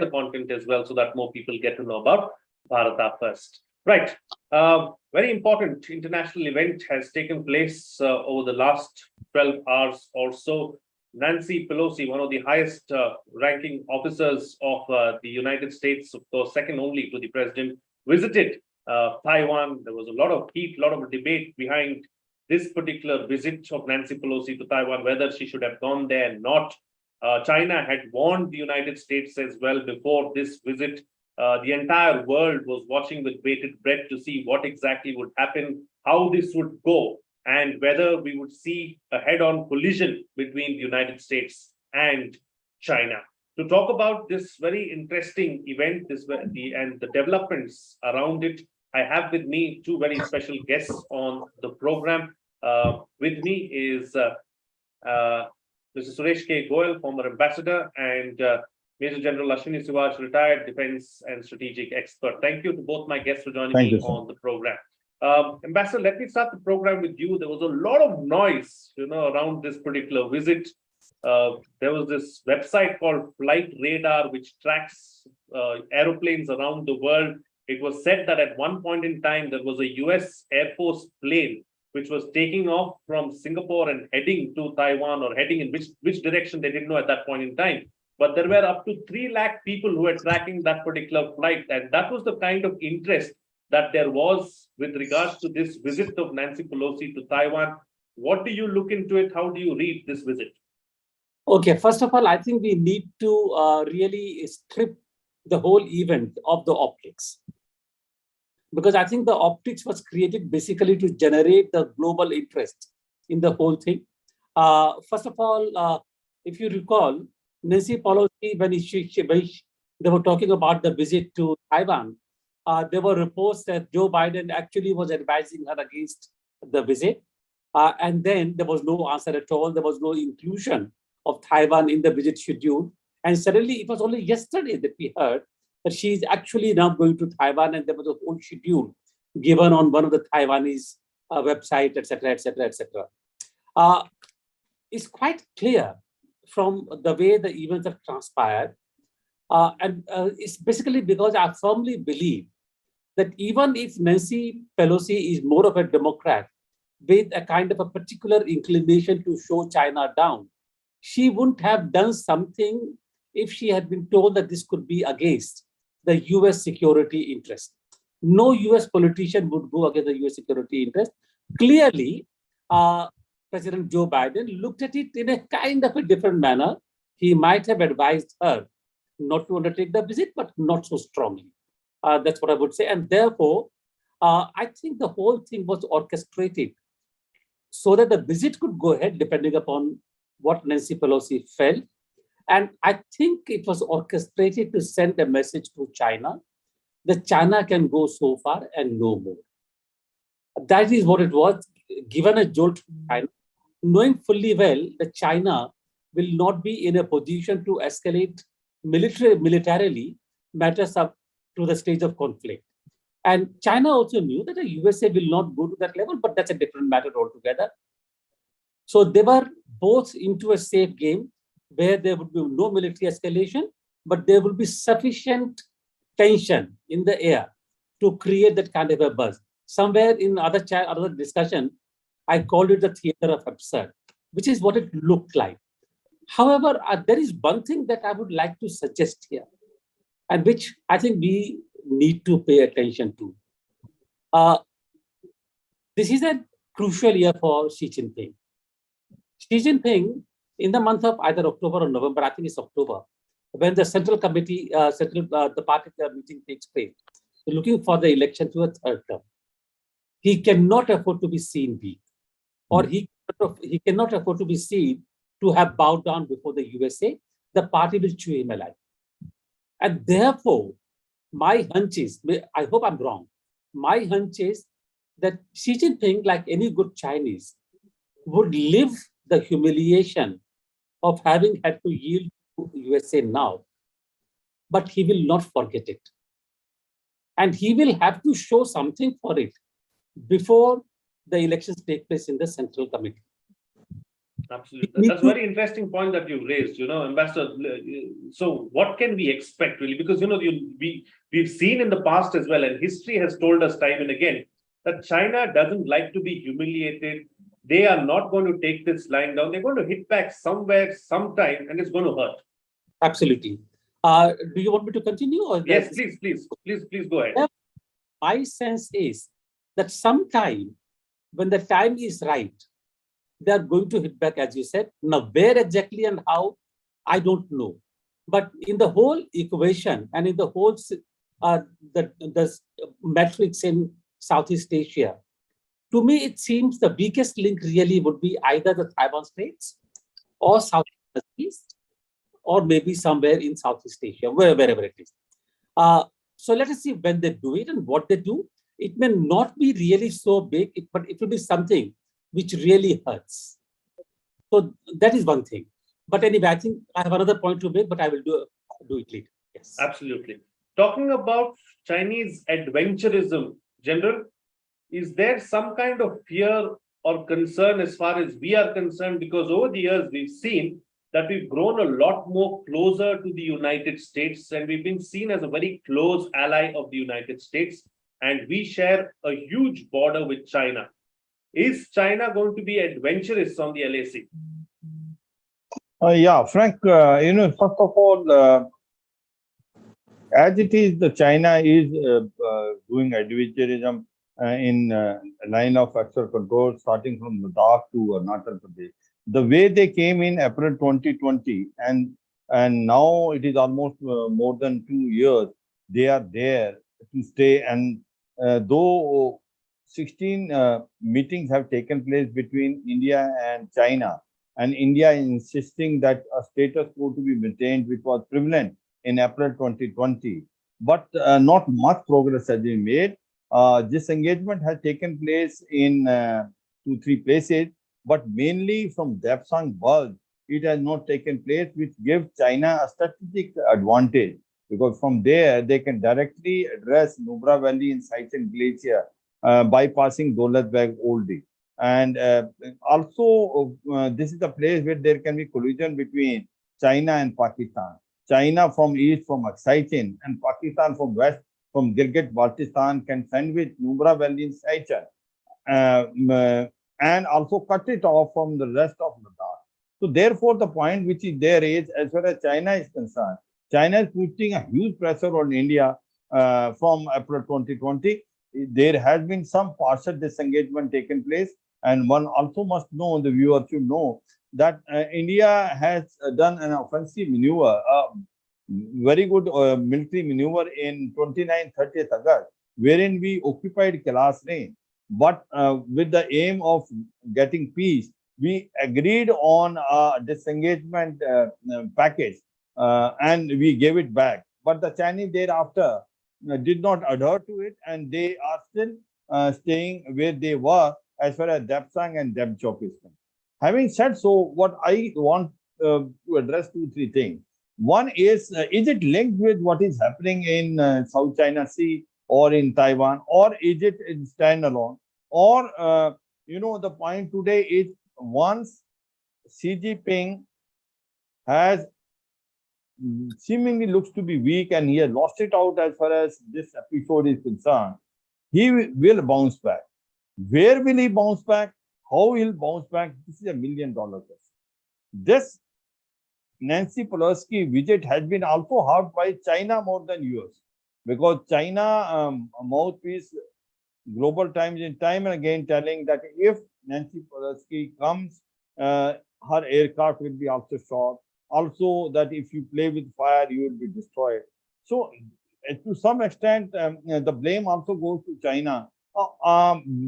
the content as well so that more people get to know about Bharata first. Right. Very important international event has taken place over the last 12 hours or so. Nancy Pelosi, one of the highest ranking officers of the United States, of course, second only to the president, visited Taiwan. There was a lot of heat, a lot of debate behind this particular visit of Nancy Pelosi to Taiwan, whether she should have gone there or not. China had warned the United States as well before this visit. The entire world was watching with bated breath to see what exactly would happen, how this would go, and whether we would see a head-on collision between the United States and China. To talk about this very interesting event and the developments around it, I have with me two very special guests on the program. With me is Mr. Suresh K. Goel, former ambassador, and Major General Asgwani Siwach, retired defense and strategic expert. Thank you to both my guests for joining me on the program. Ambassador, let me start the program with you. There was a lot of noise, around this particular visit. There was this website called Flight Radar, which tracks aeroplanes around the world. It was said that at one point in time, there was a US Air Force plane which was taking off from Singapore and heading to Taiwan, or heading in which direction they didn't know at that point in time. But there were up to 3 lakh people who were tracking that particular flight. And that was the kind of interest that there was with regards to this visit of Nancy Pelosi to Taiwan. What do you look into it? How do you read this visit? Okay, first of all, I think we need to really strip the whole event of the optics. Because I think the optics was created basically to generate the global interest in the whole thing. First of all, if you recall, Nancy Pelosi, when they were talking about the visit to Taiwan, there were reports that Joe Biden actually was advising her against the visit. And then there was no answer at all. There was no inclusion of Taiwan in the visit schedule. And suddenly it was only yesterday that we heard that she is actually now going to Taiwan, and there was a whole schedule given on one of the Taiwanese website, etc., etc., etc. It's quite clear from the way the events have transpired. And it's basically because I firmly believe that even if Nancy Pelosi is more of a Democrat with a kind of a particular inclination to show China down, she wouldn't have done something if she had been told that this could be against the US security interest. No US politician would go against the US security interest. Clearly, President Joe Biden looked at it in a kind of a different manner. He might have advised her not to undertake the visit, but not so strongly. That's what I would say. And therefore, I think the whole thing was orchestrated so that the visit could go ahead depending upon what Nancy Pelosi felt. And I think it was orchestrated to send a message to China that China can go so far and no more. That is what it was, given a jolt to China, knowing fully well that China will not be in a position to escalate militarily matters up to the stage of conflict. And China also knew that the USA will not go to that level, but that's a different matter altogether. So they were both into a safe game where there would be no military escalation, but there will be sufficient tension in the air to create that kind of a buzz. Somewhere in other discussion, I called it the theater of absurd, which is what it looked like. However, there is one thing that I would like to suggest here, and which I think we need to pay attention to. This is a crucial year for Xi Jinping. Xi Jinping, in the month of either October or November, I think it's October, when the central committee, the party meeting takes place, looking for the election to a third term, he cannot afford to be seen weak, or he cannot afford to be seen to have bowed down before the USA. The party will chew him alive. And therefore, my hunch is, I hope I'm wrong, my hunch is that Xi Jinping, like any good Chinese, would live the humiliation of having had to yield to USA now, but he will not forget it. And he will have to show something for it before the elections take place in the Central Committee. Absolutely. That's a very interesting point that you've raised, Ambassador. So what can we expect really? Because, we've seen in the past as well, and history has told us time and again that China doesn't like to be humiliated. They are not going to take this lying down. They're going to hit back somewhere, sometime, and it's going to hurt. Absolutely. Do you want me to continue? Or yes, please go ahead. My sense is that sometime when the time is right, they are going to hit back, as you said. Now, where exactly and how, I don't know. But in the whole equation and in the whole the metrics in Southeast Asia, to me, it seems the weakest link really would be either the Taiwan Straits or South East, or maybe somewhere in Southeast Asia, wherever it is. So let us see when they do it and what they do. It may not be really so big, but it will be something which really hurts. So that is one thing. But anyway, I think I have another point to make, but I will do it later. Yes. Absolutely. Talking about Chinese adventurism, General, is there some kind of fear or concern as far as we are concerned? Because over the years, we've seen that we've grown a lot more closer to the United States, and we've been seen as a very close ally of the United States, and we share a huge border with China. Is China going to be adventurous on the LAC? Yeah, Frank, first of all, as it is, the China is doing adventurism in line of actual control, starting from Ladakh to Arunachal Pradesh. The way they came in April 2020, and now it is almost more than 2 years, they are there to stay. And though 16 meetings have taken place between India and China, and India insisting that a status quo to be maintained, which was prevalent in April 2020, but not much progress has been made. This engagement has taken place in 2-3 places, but mainly from Depsang Bulge, it has not taken place, which gives China a strategic advantage, because from there they can directly address Nubra Valley in Sichuan Glacier, bypassing Dolatsbeg Oldie. And also, this is a place where there can be collision between China and Pakistan. China from east, from Sichuan, and Pakistan from west, from Gilgit-Baltistan, can sandwich Nubra Valley in Sichuan, and also cut it off from the rest of Ladakh. So therefore, the point which is there is, as far as China is concerned, China is putting a huge pressure on India from April 2020. There has been some partial disengagement taken place, and one also must know, the viewer should know, that India has done an offensive maneuver, very good military maneuver in 29-30th August, wherein we occupied Kailash Range. But with the aim of getting peace, we agreed on a disengagement package, and we gave it back. But the Chinese thereafter did not adhere to it, and they are still staying where they were as far as Depsang and Depchok is concerned. Having said so, what I want to address 2-3 things. One is it linked with what is happening in South China Sea or in Taiwan, or is it standalone? Or, the point today is, once Xi Jinping has seemingly looks to be weak and he has lost it out as far as this episode is concerned, he will bounce back. Where will he bounce back? How he'll bounce back? This is $1 million question. This Nancy Pelosi visit has been also helped by China more than US, because China mouthpiece Global Times in time and again telling that if Nancy Pelosi comes, her aircraft will be also shot. Also, that if you play with fire, you will be destroyed. So, to some extent, the blame also goes to China.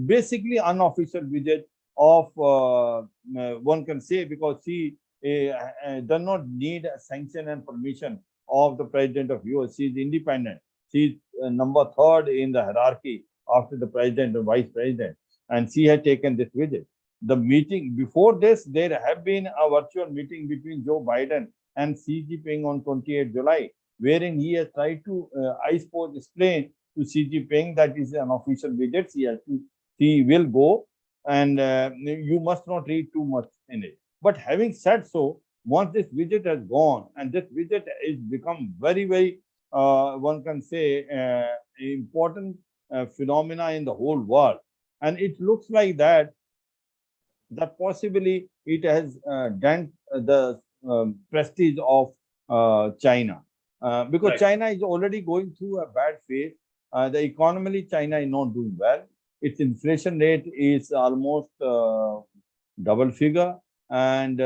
Basically, unofficial visit of one can say, because she does not need a sanction and permission of the president of US. She is independent. She is number 3rd in the hierarchy after the president and vice president, and she had taken this visit. The meeting before this, there have been a virtual meeting between Joe Biden and Xi Jinping on 28 July, wherein he has tried to, I suppose, explain to Xi Jinping that is an official visit. He will go, and you must not read too much in it. But having said so, once this visit has gone, and this visit is become very, very, one can say, important phenomena in the whole world. And it looks like that possibly it has dent the prestige of China, because Right. China is already going through a bad phase. The economy China is not doing well. Its inflation rate is almost double figure, and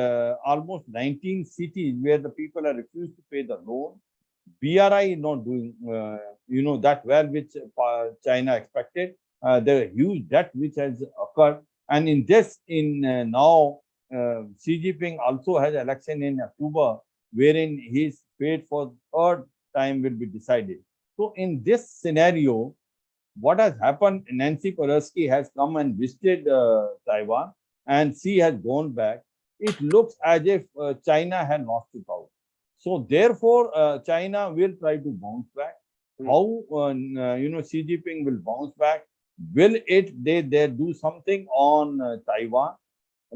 almost 19 cities where the people are refused to pay the loan. BRI is not doing, that well, which China expected. There are huge debt which has occurred, and now Xi Jinping also has election in October, wherein his fate for third time will be decided. So in this scenario, what has happened? Nancy Pelosi has come and visited Taiwan, and she has gone back. It looks as if China had lost it out. So therefore, China will try to bounce back. How Xi Jinping will bounce back? Will they do something on Taiwan?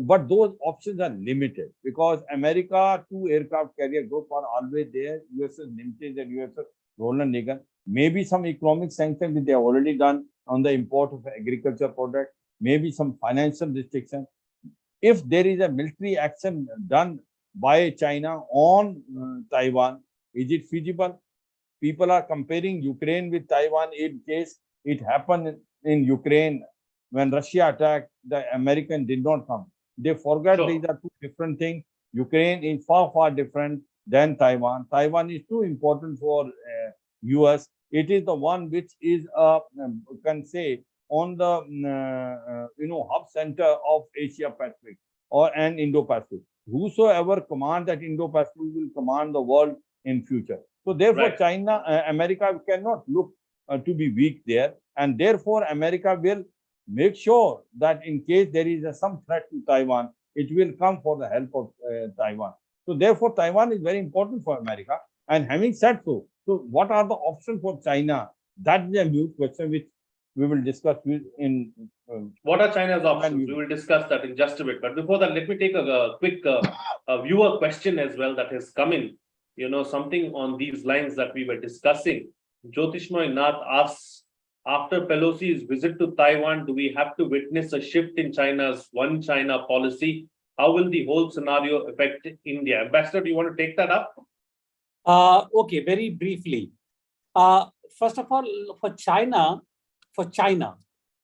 But those options are limited because America, two aircraft carrier group are always there. USS Nimitz and USS Ronald Reagan. Maybe some economic sanctions which they have already done on the import of agriculture product. Maybe some financial restriction. If there is a military action done by China on Taiwan, is it feasible? People are comparing Ukraine with Taiwan. In case it happened in Ukraine when Russia attacked, the American did not come. They forgot these are two different things. Ukraine is far, far different than Taiwan. Taiwan is too important for US. It is the one which is, can say, on the hub center of Asia Pacific and Indo-Pacific. Whosoever commands that Indo-Pacific will command the world in future. So therefore, China, America cannot look to be weak there, and therefore America will make sure that in case there is some threat to Taiwan, it will come for the help of Taiwan. So therefore, Taiwan is very important for America. And having said so, what are the options for China? That is a new question which we will discuss in. What are China's options? We will discuss that in just a bit. But before that, let me take a quick viewer question as well that has come in. Something on these lines that we were discussing. Jyotishmoy Nath asks, after Pelosi's visit to Taiwan, do we have to witness a shift in China's one China policy? How will the whole scenario affect India? Ambassador, do you want to take that up? Okay, very briefly. First of all, for China,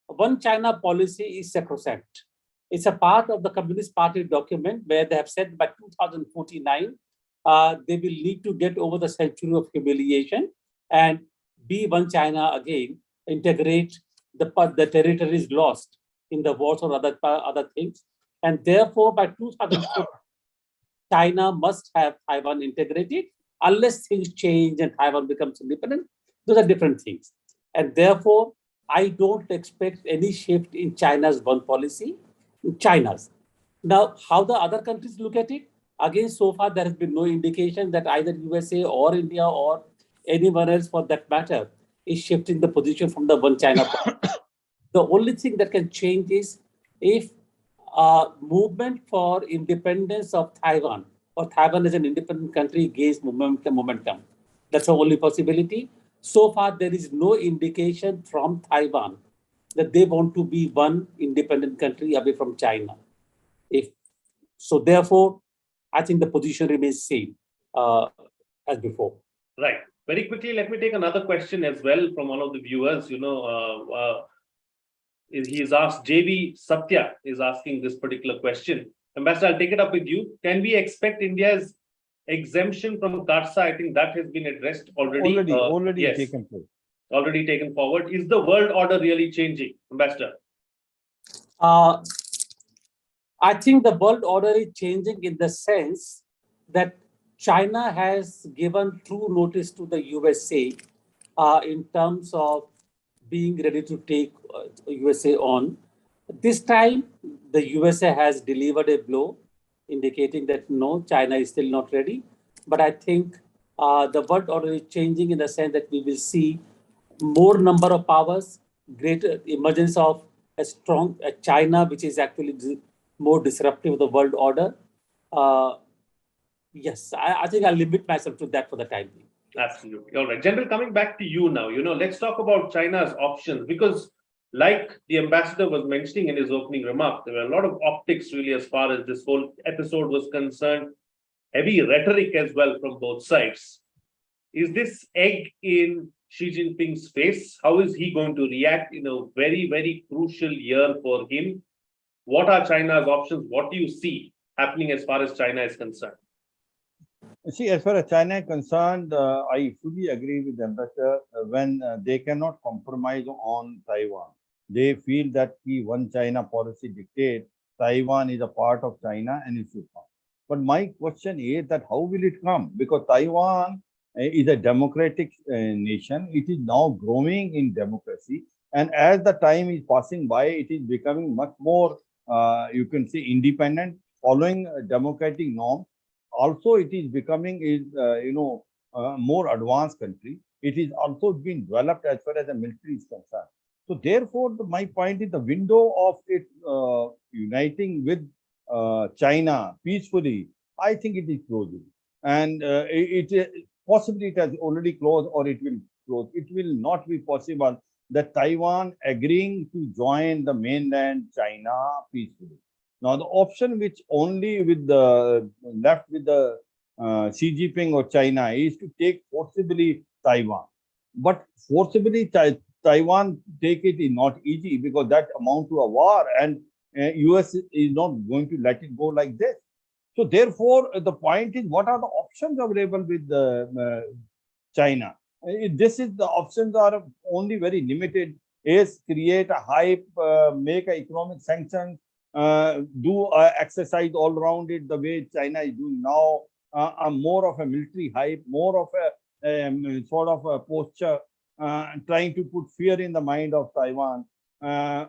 one China policy is sacrosanct. It's a part of the Communist Party document where they have said by 2049, they will need to get over the century of humiliation and be one China again, integrate the territories lost in the wars or other things. And therefore, by 2040, China must have Taiwan integrated unless things change and Taiwan becomes independent. Those are different things. And therefore, I don't expect any shift in China's one policy, China's. Now, how the other countries look at it? Again, so far, there has been no indication that either USA or India or anyone else for that matter is shifting the position from the one China policy. The only thing that can change is if movement for independence of Taiwan or Taiwan as an independent country gains momentum. That's the only possibility. So far, there is no indication from Taiwan that they want to be one independent country away from China. So therefore, I think the position remains same as before. Right. Very quickly, let me take another question as well from one of the viewers. He's asked, JV Satya is asking this particular question. Ambassador, I'll take it up with you. Can we expect India's exemption from CARSA? I think that has been addressed already. Already yes, taken place. Already taken forward. Is the world order really changing, Ambassador? I think the world order is changing in the sense that China has given true notice to the USA in terms of being ready to take USA on. This time, the USA has delivered a blow, indicating that no, China is still not ready. But I think the world order is changing in the sense that we will see more number of powers, greater emergence of a strong China, which is actually more disruptive of the world order. Yes, I think I'll limit myself to that for the time being. Absolutely. All right. General, coming back to you now, let's talk about China's options because, like the ambassador was mentioning in his opening remark, there were a lot of optics really as far as this whole episode was concerned, heavy rhetoric as well from both sides. Is this egg in Xi Jinping's face? How is he going to react in a very, very crucial year for him? What are China's options? What do you see happening as far as China is concerned? See, as far as China is concerned, I fully agree with the ambassador when they cannot compromise on Taiwan. They feel that the one China policy dictates Taiwan is a part of China and it should come. But my question is that how will it come? Because Taiwan is a democratic nation. It is now growing in democracy. And as the time is passing by, it is becoming much more, you can say, independent, following democratic norms. Also, it is becoming more advanced country. It is also been developed as far as the military is concerned. So therefore, my point is the window of it uniting with China peacefully, I think it is closing. And possibly it has already closed or it will close. It will not be possible that Taiwan agreeing to join the mainland China peacefully. Now, the option which only with the left with the Xi Jinping or China is to take forcibly Taiwan. But forcibly Taiwan take it is not easy because that amount to a war and US is not going to let it go like this. So therefore, the point is what are the options available with China? This is the options are only very limited. Is create a hype, make economic sanctions, do exercise all around it the way China is doing now, more of a military hype, more of a sort of a posture, trying to put fear in the mind of Taiwan,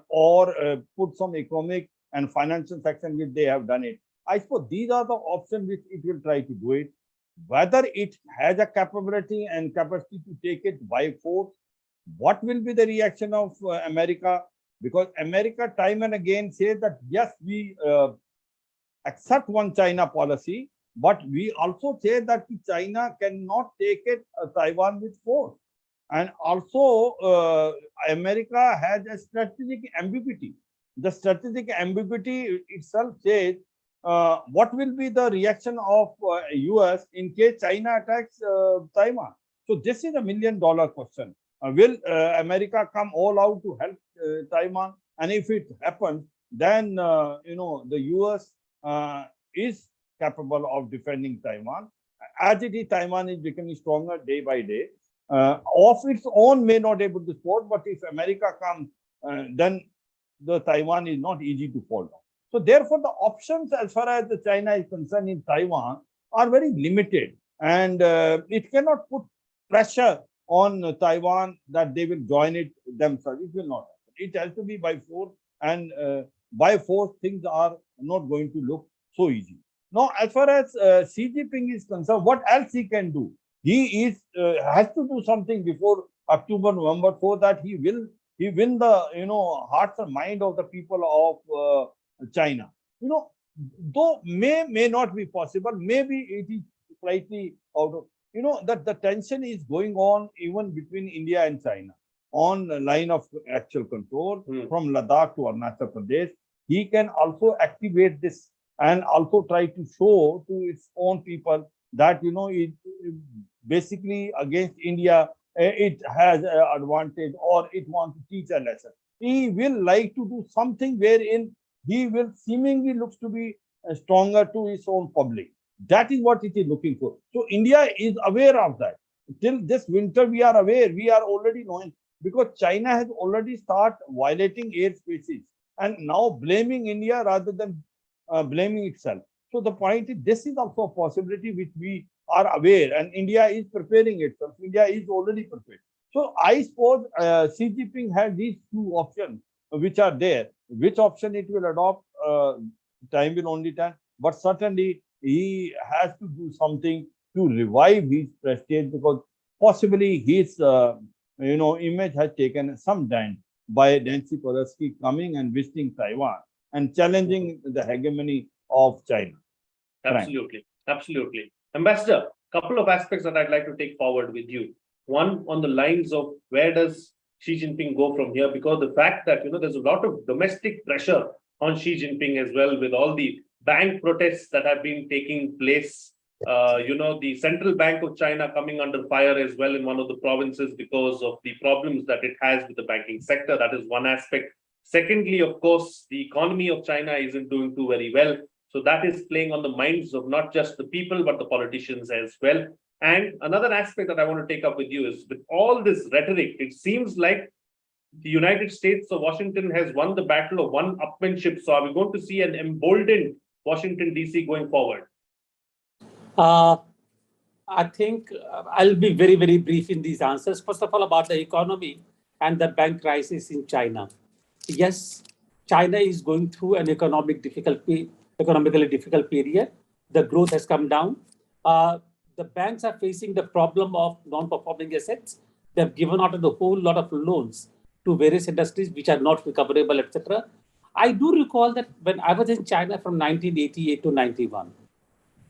or put some economic and financial sanction which they have done it. I suppose these are the options which it will try to do it. Whether it has a capability and capacity to take it by force, what will be the reaction of America? Because America time and again says that, yes, we accept one China policy, but we also say that China cannot take it Taiwan with force. And also, America has a strategic ambiguity. The strategic ambiguity itself says what will be the reaction of US in case China attacks Taiwan. So this is $1 million question. Will America come all out to help Taiwan? And if it happens, then the US is capable of defending Taiwan. As it is, Taiwan is becoming stronger day by day. Of its own may not able to support, but if America comes, then the Taiwan is not easy to fall down. So therefore, the options as far as the China is concerned in Taiwan are very limited, and it cannot put pressure on Taiwan that they will join it themselves. It will not happen. It has to be by force, and by force things are not going to look so easy. Now, as far as Xi Jinping is concerned, what else he can do? He is has to do something before October, November, so that he win the hearts and mind of the people of China. Though may not be possible, maybe it is slightly out of that the tension is going on even between India and China on the line of actual control from Ladakh to Arunachal Pradesh. He can also activate this and also try to show to its own people that it basically against India it has an advantage or it wants to teach a lesson. He will like to do something wherein he will seemingly looks to be stronger to his own public. That is what it is looking for. So India is aware of that. Till this winter, we are aware. We are already knowing because China has already started violating airspaces and now blaming India rather than blaming itself. So the point is, this is also a possibility which we are aware, and India is preparing itself. India is already prepared. So I suppose Xi Jinping has these two options which are there. Which option it will adopt, time will only tell. But certainly he has to do something to revive his prestige because possibly his image has taken some dent by Nancy Pelosi coming and visiting Taiwan and challenging the hegemony of China. Absolutely. Absolutely. Ambassador, couple of aspects that I'd like to take forward with you. One, on the lines of where does Xi Jinping go from here? Because the fact that, there's a lot of domestic pressure on Xi Jinping as well, with all the bank protests that have been taking place. The Central Bank of China coming under fire as well in one of the provinces because of the problems that it has with the banking sector. That is one aspect. Secondly, of course, the economy of China isn't doing too very well. So that is playing on the minds of not just the people, but the politicians as well. And another aspect that I want to take up with you is, with all this rhetoric, it seems like the United States or Washington has won the battle of one-upmanship. So are we going to see an emboldened Washington, D.C. going forward? I think I'll be very, very brief in these answers. First of all, about the economy and the bank crisis in China. Yes, China is going through an economically difficult period. The growth has come down. The banks are facing the problem of non-performing assets. They've given out a whole lot of loans to various industries which are not recoverable, etc. I do recall that when I was in China from 1988 to 91,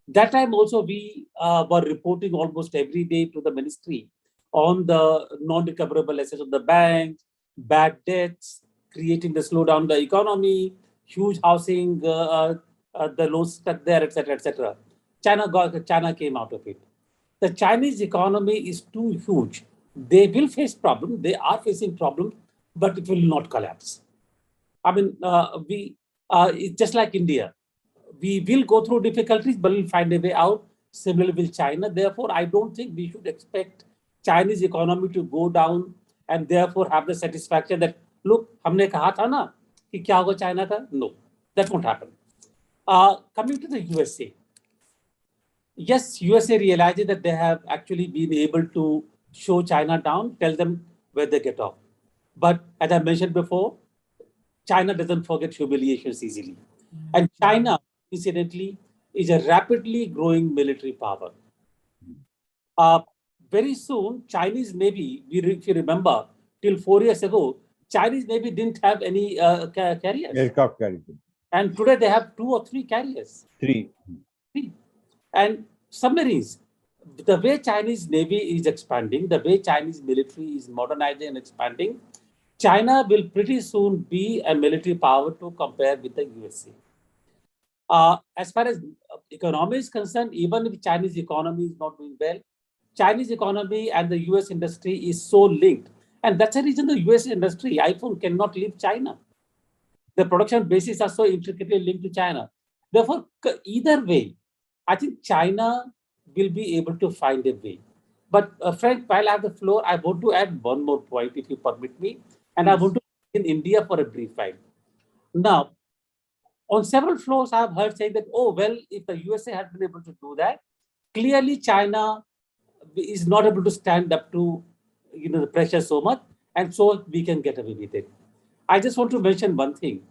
that time also we were reporting almost every day to the ministry on the non-recoverable assets of the banks, bad debts, creating the slowdown in the economy, huge housing, the loans stuck there, etc., etc. China came out of it. The Chinese economy is too huge. They will face problems. They are facing problems, but it will not collapse. I mean, it's just like India. We will go through difficulties, but we'll find a way out. Similarly with China. Therefore, I don't think we should expect Chinese economy to go down and therefore have the satisfaction that, look, हमने कहा था ना कि क्या होगा China का? No, that won't happen. Coming to the USA. Yes, USA realizes that they have actually been able to show China down, tell them where they get off. But as I mentioned before, China doesn't forget humiliations easily. And China, incidentally, is a rapidly growing military power. Very soon, Chinese Navy, if you remember, till 4 years ago, Chinese Navy didn't have any carriers. Aircraft carriers. And today they have 2 or 3 carriers. Three. And submarines. The way Chinese Navy is expanding, the way Chinese military is modernizing and expanding, China will pretty soon be a military power to compare with the USA. As far as economy is concerned, even if Chinese economy is not doing well, Chinese economy and the US industry is so linked. And that's the reason the US industry, iPhone, cannot leave China. The production bases are so intricately linked to China. Therefore, either way, I think China will be able to find a way. But Frank, while I have the floor, I want to add one more point, if you permit me. And I want to in India for a brief while. Now, on several floors, I have heard saying that, oh, well, if the USA had been able to do that, clearly China is not able to stand up to the pressure so much, and so we can get away with it. I just want to mention one thing.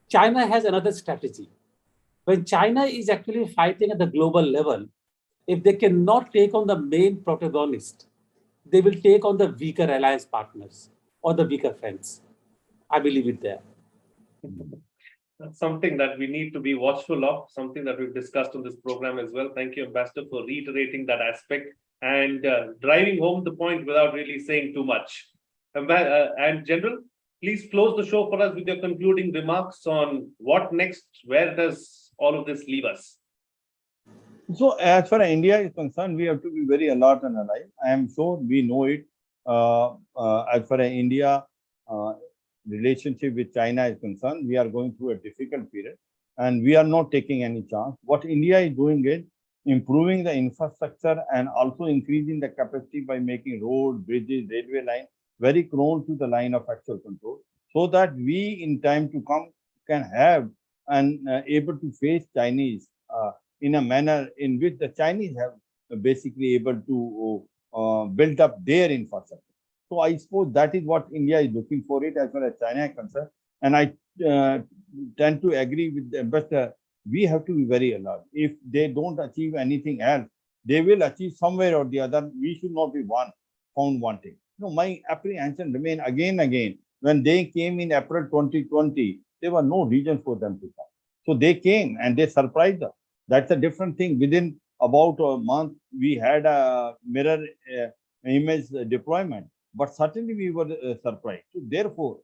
China has another strategy. When China is actually fighting at the global level, if they cannot take on the main protagonist, they will take on the weaker alliance partners or the weaker friends. I believe it there. That's something that we need to be watchful of, something that we've discussed on this program as well. Thank you, Ambassador, for reiterating that aspect and driving home the point without really saying too much. And General, please close the show for us with your concluding remarks on what next, where does all of this leave us? So as far as India is concerned, we have to be very alert and alive. I am sure we know it. As far as India relationship with China is concerned, we are going through a difficult period and we are not taking any chance. What India is doing is improving the infrastructure and also increasing the capacity by making road, bridges, railway line very close to the line of actual control, so that we in time to come can have and able to face Chinese in a manner in which the Chinese have basically able to build up their infrastructure. So I suppose that is what India is looking for it as far as China is concerned. And I tend to agree with the ambassador. We have to be very alert. If they don't achieve anything else, they will achieve somewhere or the other. We should not be found wanting. No, my apprehension remain again. When they came in April 2020, there was no reason for them to come. So they came and they surprised us. That's a different thing. Within about a month, we had a mirror image deployment, but certainly we were surprised. So therefore,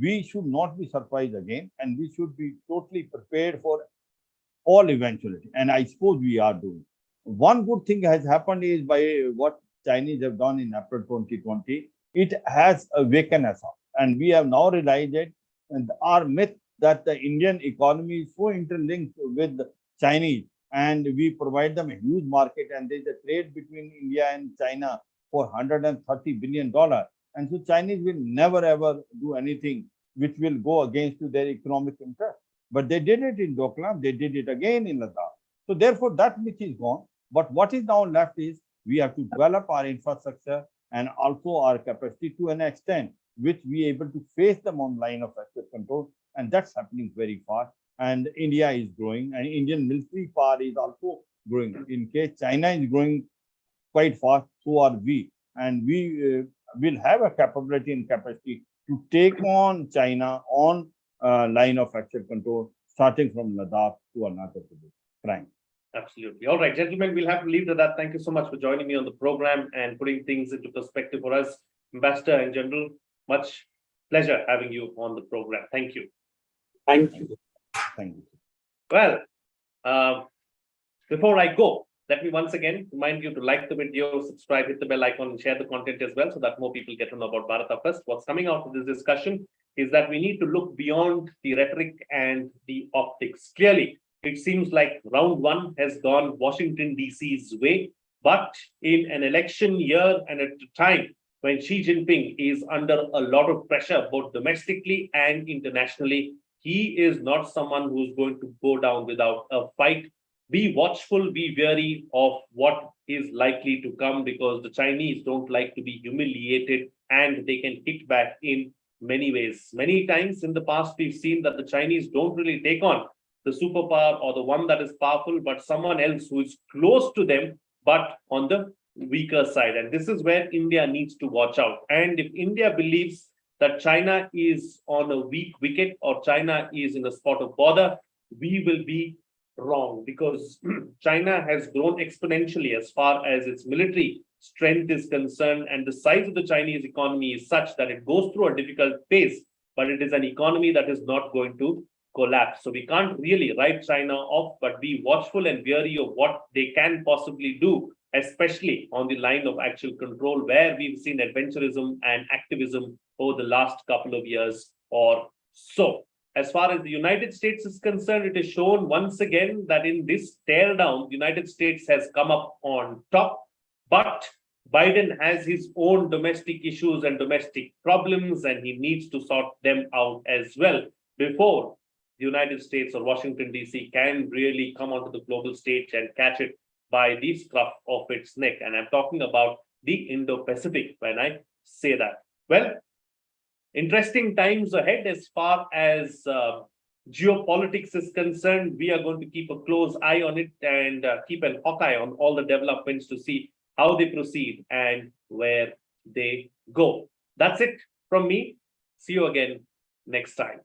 we should not be surprised again, and we should be totally prepared for all eventuality. And I suppose we are doing. One good thing has happened is by what Chinese have done in April 2020, it has awakened us up. And we have now realized it, and our myth that the Indian economy is so interlinked with the Chinese, and we provide them a huge market, and there's a trade between India and China for $130 billion. And so Chinese will never ever do anything which will go against their economic interest. But they did it in Doklam, they did it again in Ladakh. So therefore, that myth is gone. But what is now left is we have to develop our infrastructure and also our capacity to an extent which we are able to face them on line of access control. And that's happening very fast. And India is growing, and Indian military power is also growing. In case China is growing quite fast, so are we. And we will have a capability and capacity to take on China on line of actual control, starting from Ladakh to Arunachal Pradesh. Frank. Absolutely. All right, gentlemen, we'll have to leave to that. Thank you so much for joining me on the program and putting things into perspective for us. Ambassador and General, much pleasure having you on the program. Thank you. Thank you. Thank you. Well, before I go, let me once again remind you to like the video, subscribe, hit the bell icon, and share the content as well so that more people get to know about Bharata First. What's coming out of this discussion is that we need to look beyond the rhetoric and the optics. Clearly, it seems like round one has gone Washington, D.C.'s way, but in an election year and at a time when Xi Jinping is under a lot of pressure, both domestically and internationally, he is not someone who's going to go down without a fight. Be watchful, be wary of what is likely to come, because the Chinese don't like to be humiliated and they can hit back in many ways. Many times in the past, we've seen that the Chinese don't really take on the superpower or the one that is powerful, but someone else who is close to them, but on the weaker side. And this is where India needs to watch out. And if India believes that China is on a weak wicket or China is in a spot of bother, we will be wrong, because China has grown exponentially as far as its military strength is concerned, and the size of the Chinese economy is such that it goes through a difficult phase, but it is an economy that is not going to collapse. So we can't really write China off, but be watchful and wary of what they can possibly do, especially on the line of actual control, where we've seen adventurism and activism over the last couple of years or so. As far as the United States is concerned, it is shown once again that in this teardown, the United States has come up on top, but Biden has his own domestic issues and domestic problems, and he needs to sort them out as well before the United States or Washington, D.C. can really come onto the global stage and catch it by the scruff of its neck. And I'm talking about the Indo-Pacific when I say that. Well, interesting times ahead as far as geopolitics is concerned. We are going to keep a close eye on it and keep an hawk-eye on all the developments to see how they proceed and where they go. That's it from me. See you again next time.